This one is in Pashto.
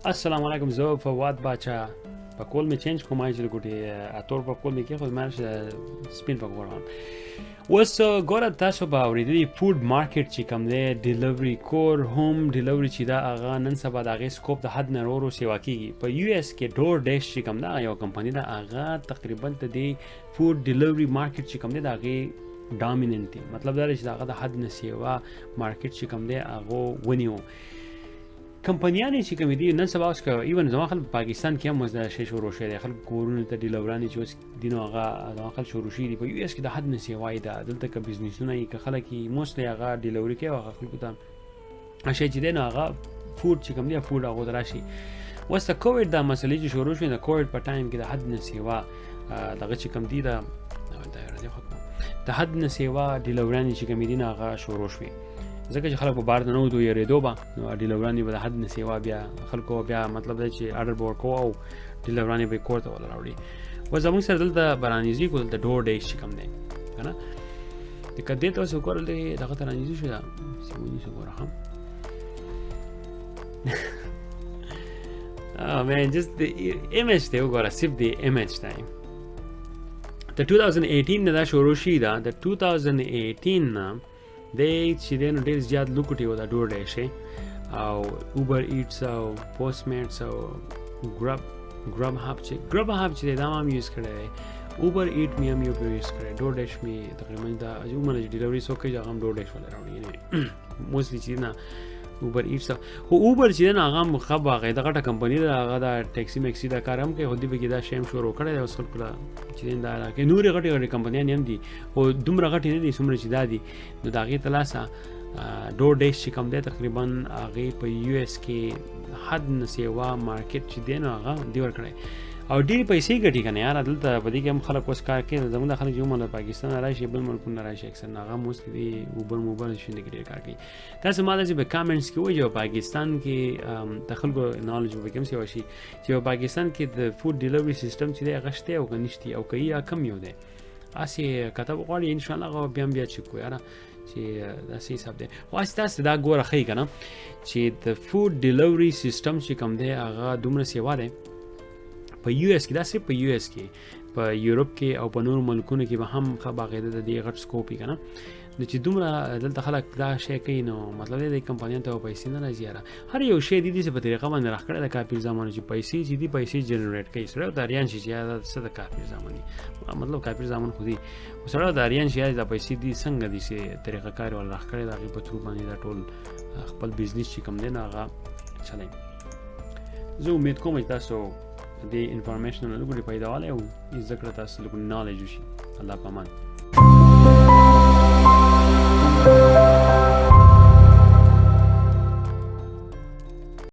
السلام علیکم زه فواد باچا په کول می چینج کوم چې ګوټي اتور په کول می کې خو مارش سپین په ګورم اوس ګوره تاسو به اوریدلی فود مارکیټ چې کوم دی ډیلیوري کور هوم ډیلیوري چې دا هغه نن سبا د هغې سکوپ د حد نه ورو سیوا کیږي په یو اس کې ډور ډیش چې کوم دا یو کمپنی ده هغه تقریبا د دې فود ډیلیوري مارکیټ چې کوم دی د هغې ډامیننټ دی مطلب دا دی چې هغه د حد نه سیوا مارکیټ چې کوم دی هغه ونیو کمپنیانې چې کومې دي نن سبا اوس که ایون زما خلک پاکستان کې هم اوس دا شی شروع شوی دی خلک کورونو ته ډیلیورانې چې اوس دي نو هغه زما خلک شروع شوي دي په یو اس کې د حد نه سیوای ده دلته که بزنسونه یي که خلک یې موسټلی هغه ډیلیوري کوي هغه خلکو ته شی چې دی نو هغه فود چې کوم دی فود هغو ته راشي اوس د کووډ دا مسلې چې شروع شوې د کووډ په ټایم کې د حد نه سیوا دغه چې کوم دي د حد نه سیوا ډیلیورانې چې کومې دي نو هغه شروع شوې ځکه چې خلک په بار ته نه وتو یېرېدو به نو ډیلیورانې به د حد نه سیوا بیا خلکو بیا مطلب دی چې اډر به ورکوو او ډیلیورانې به یې کور ته وله راوړي اوس زموږ سره دلته به رانږدې کړو دلته ډور ډیش چې کوم دی که نه لکه دې ته اوس وګوره دلته دغه ته رانږدې شو دا چې ونیسو ګوره ښه man just the image دی وګوره صرف د image دی د 2018 نه دا شروع شي دا د 2018 نه دی چې دی نو ډېر زیات لوکټیو دا ډور ډیش او اوبر ایټس او پوسټ میټس او ګرب هاب چې دی دا ما هم یوز کړی دی اوبر ایټ مې هم یوز کړی ډور ډیش مې تقریبا دا عموما چې ډیلیوري څوک کوي هغه هم ډور ډیش والا راوړي موسټلی چې نه اوبر ایټس خو اوبر چې دی نو هغه هم ښه به هغې د غټه کمپني ده هغه دا ټیکسي میکسي دا کار هم کوي خو دوی پکې دا شی هم شروع کړی دی اوس خلکو له چې دی دا کوي نورې غټې کمپنیانې هم دي خو دومره غټې نه دي څومره چې دا دي نو د هغې ته لاسه ډور ډیش چې کوم دی تقریبا هغې په یو اس کې حد نه سیوا مارکیټ چې دی نو هغه دی ورکړی او ډېرې پیسې ګټي که نه یاره دلته په دې کې هم خلک اوس کار کوي زموږ د خلک چې عموما له پاکستان نه راشي بل ملکونه راشي اکثر نه هغه موسټلی دي اوبر موبایل شونې کې ډېر کار کوي تاسو ما داسې په کامنټس کې وایي چې پاکستان کې د خلکو نالج به کوم څه وشي چې په پاکستان کې د فود ډیلیوري سیستم چې دی هغه شته او که نشته او که یا کم یو دی هسې کته غواړي انشاءالله هغه بیا هم بیا چک کړو یاره چې داسې حساب دی خو هسې تاسو دا ګوره ښیي که نه چې د فود ډیلیوري سیستم چې کوم دی هغه دومره سیوا دی په یو اس کې دا صرف په یو اس کې په یورپ کې او په نورو ملکونو کې به هم ښه باقاعده د دې غټ سکوپ وي که نه نو چې دومره دلته خلک دا شی کوي نو مطلب دی د کمپنیانو ته پیسې نه راځي یاره هر یو شی دي داسې په طریقه باندې راښکړی د کافر زمانو چې پیسې چې دي پیسې جنریټ کوي سړی ورته اریان شي چې یاره څه د کافر زمان دي مطلب کافر زمان خو دي سړی ورته اریان شي یاره دا پیسې دي څنګه دي چې طریقه کار ول راښکړی د هغې په ترو باندې دا ټول خپل بزنس چې کوم دی نو هغه چلوي زه امید کوم چې تاسو د انفارمیشن لږ پیدا والی او زده کړه تاسو لږ نالج وشي الله په امان